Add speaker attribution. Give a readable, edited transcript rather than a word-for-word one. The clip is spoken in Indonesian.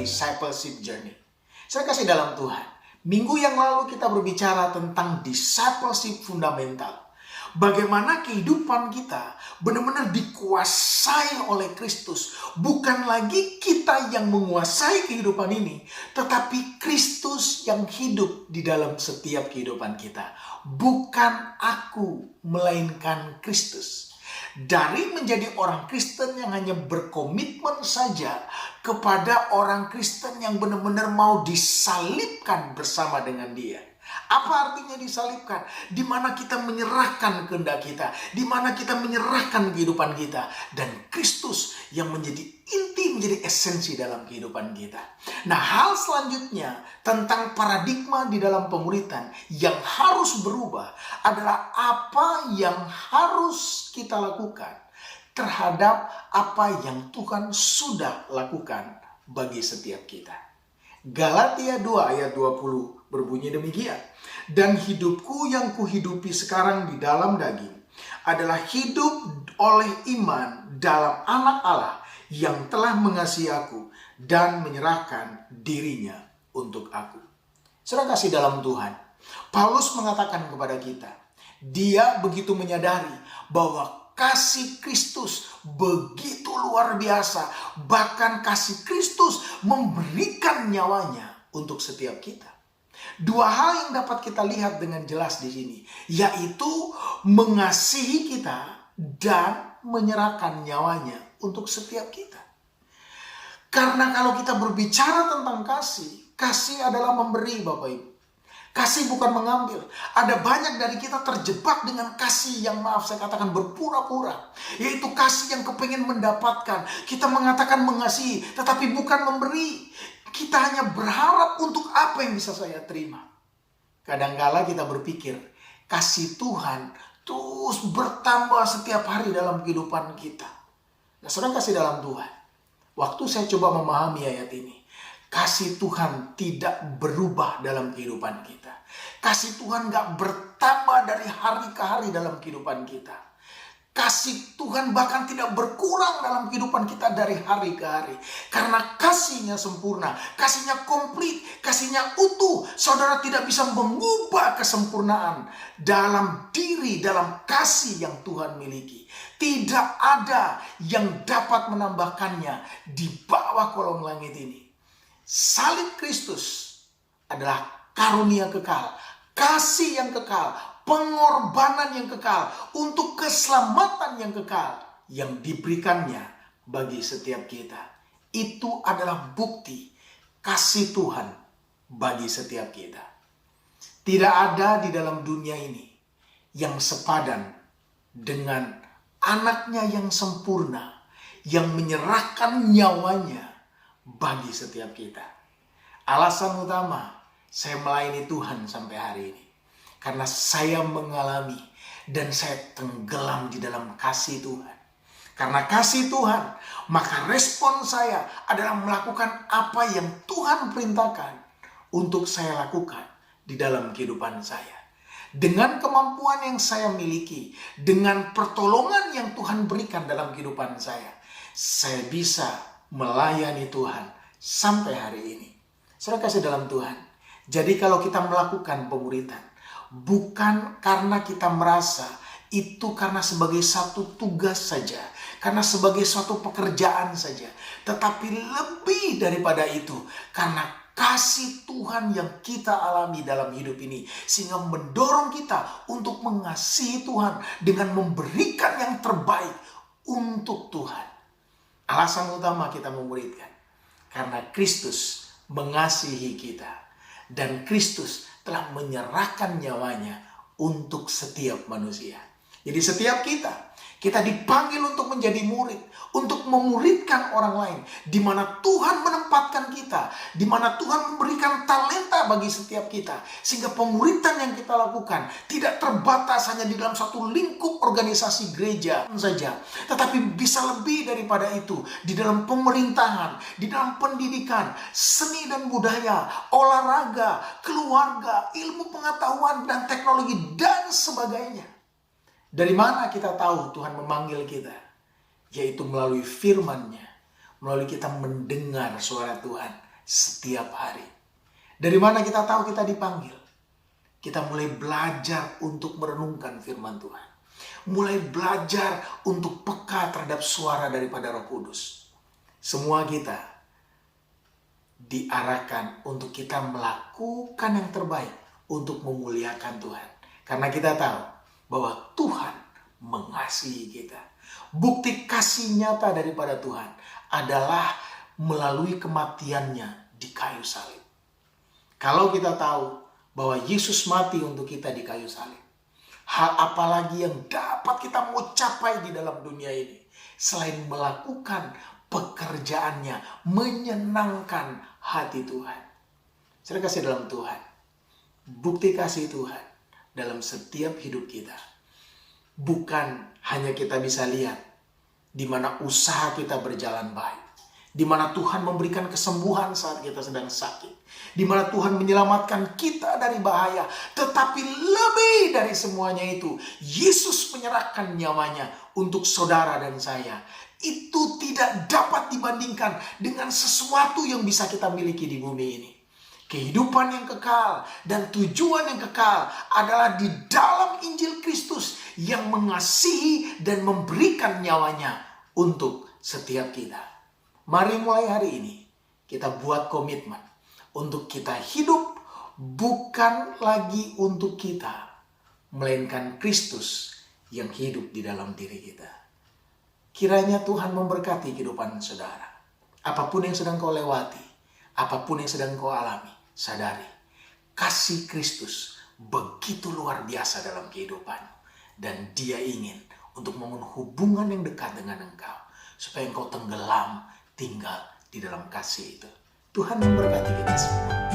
Speaker 1: discipleship journey. Saya kasih dalam Tuhan, minggu yang lalu kita berbicara tentang discipleship fundamental. Bagaimana kehidupan kita benar-benar dikuasai oleh Kristus. Bukan lagi kita yang menguasai kehidupan ini, tetapi Kristus yang hidup di dalam setiap kehidupan kita. Bukan aku, melainkan Kristus. Dari menjadi orang Kristen yang hanya berkomitmen saja kepada orang Kristen yang benar-benar mau disalibkan bersama dengan Dia. Apa artinya disalibkan? Di mana kita menyerahkan kehendak kita, di mana kita menyerahkan kehidupan kita, dan Kristus yang menjadi inti, menjadi esensi dalam kehidupan kita. Nah, hal selanjutnya tentang paradigma di dalam pemuritan yang harus berubah adalah apa yang harus kita lakukan terhadap apa yang Tuhan sudah lakukan bagi setiap kita. Galatia 2 ayat 20 berbunyi demikian. Dan hidupku yang kuhidupi sekarang di dalam daging adalah hidup oleh iman dalam Anak Allah yang telah mengasihi aku dan menyerahkan dirinya untuk aku. Saudara kasih dalam Tuhan, Paulus mengatakan kepada kita, dia begitu menyadari bahwa kasih Kristus begitu luar biasa. Bahkan kasih Kristus memberikan nyawanya untuk setiap kita. Dua hal yang dapat kita lihat dengan jelas di sini, yaitu mengasihi kita dan menyerahkan nyawanya untuk setiap kita. Karena kalau kita berbicara tentang kasih, kasih adalah memberi, Bapak Ibu. Kasih bukan mengambil. Ada banyak dari kita terjebak dengan kasih yang, maaf saya katakan, berpura-pura. Yaitu kasih yang kepengen mendapatkan. Kita mengatakan mengasihi, tetapi bukan memberi. Kita hanya berharap untuk apa yang bisa saya terima. Kadangkala kita berpikir, kasih Tuhan terus bertambah setiap hari dalam kehidupan kita. Nah, saudara kasih dalam Tuhan. Waktu saya coba memahami ayat ini, kasih Tuhan tidak berubah dalam kehidupan kita. Kasih Tuhan gak bertambah dari hari ke hari dalam kehidupan kita. Kasih Tuhan bahkan tidak berkurang dalam kehidupan kita dari hari ke hari. Karena kasihnya sempurna, kasihnya komplit, kasihnya utuh. Saudara tidak bisa mengubah kesempurnaan dalam diri, dalam kasih yang Tuhan miliki. Tidak ada yang dapat menambahkannya di bawah kolong langit ini. Salib Kristus adalah karunia kekal, kasih yang kekal, pengorbanan yang kekal, untuk keselamatan yang kekal yang diberikannya bagi setiap kita. Itu adalah bukti kasih Tuhan bagi setiap kita. Tidak ada di dalam dunia ini yang sepadan dengan anaknya yang sempurna, yang menyerahkan nyawanya bagi setiap kita. Alasan utama saya melayani Tuhan sampai hari ini, karena saya mengalami dan saya tenggelam di dalam kasih Tuhan. Karena kasih Tuhan, maka respon saya adalah melakukan apa yang Tuhan perintahkan untuk saya lakukan di dalam kehidupan saya. Dengan kemampuan yang saya miliki, dengan pertolongan yang Tuhan berikan dalam kehidupan saya bisa melayani Tuhan sampai hari ini. Saudara kasih dalam Tuhan. Jadi kalau kita melakukan pemuritan, bukan karena kita merasa itu karena sebagai satu tugas saja, karena sebagai suatu pekerjaan saja, tetapi lebih daripada itu, karena kasih Tuhan yang kita alami dalam hidup ini, sehingga mendorong kita untuk mengasihi Tuhan dengan memberikan yang terbaik untuk Tuhan. Alasan utama kita memuridkan, karena Kristus mengasihi kita, dan Kristus telah menyerahkan nyawanya untuk setiap manusia. Jadi setiap kita dipanggil untuk menjadi murid, untuk memuridkan orang lain, di mana Tuhan menempatkan kita, di mana Tuhan memberikan talenta bagi setiap kita, sehingga pemuridan yang kita lakukan tidak terbatas hanya di dalam satu lingkup organisasi gereja saja, tetapi bisa lebih daripada itu, di dalam pemerintahan, di dalam pendidikan, seni dan budaya, olahraga, keluarga, ilmu pengetahuan dan teknologi dan sebagainya. Dari mana kita tahu Tuhan memanggil kita? Yaitu melalui firman-Nya, melalui kita mendengar suara Tuhan setiap hari. Dari mana kita tahu kita dipanggil? Kita mulai belajar untuk merenungkan firman Tuhan. Mulai belajar untuk peka terhadap suara daripada Roh Kudus. Semua kita diarahkan untuk kita melakukan yang terbaik untuk memuliakan Tuhan. Karena kita tahu bahwa Tuhan mengasihi kita. Bukti kasih nyata daripada Tuhan adalah melalui kematiannya di kayu salib. Kalau kita tahu bahwa Yesus mati untuk kita di kayu salib, hal apalagi yang dapat kita mau capai di dalam dunia ini selain melakukan pekerjaannya menyenangkan hati Tuhan. Saya kasih dalam Tuhan, bukti kasih Tuhan dalam setiap hidup kita bukan hanya kita bisa lihat di mana usaha kita berjalan baik, di mana Tuhan memberikan kesembuhan saat kita sedang sakit, di mana Tuhan menyelamatkan kita dari bahaya, tetapi lebih dari semuanya itu, Yesus menyerahkan nyawanya untuk saudara dan saya. Itu tidak dapat dibandingkan dengan sesuatu yang bisa kita miliki di bumi ini. Kehidupan yang kekal dan tujuan yang kekal adalah di dalam Injil Kristus yang mengasihi dan memberikan nyawanya untuk setiap kita. Mari mulai hari ini kita buat komitmen untuk kita hidup bukan lagi untuk kita, melainkan Kristus yang hidup di dalam diri kita. Kiranya Tuhan memberkati kehidupan saudara. Apapun yang sedang kau lewati, apapun yang sedang kau alami, sadari, kasih Kristus begitu luar biasa dalam kehidupanmu. Dan Dia ingin untuk membangun hubungan yang dekat dengan engkau, supaya engkau tenggelam tinggal di dalam kasih itu. Tuhan memberkati kita semua.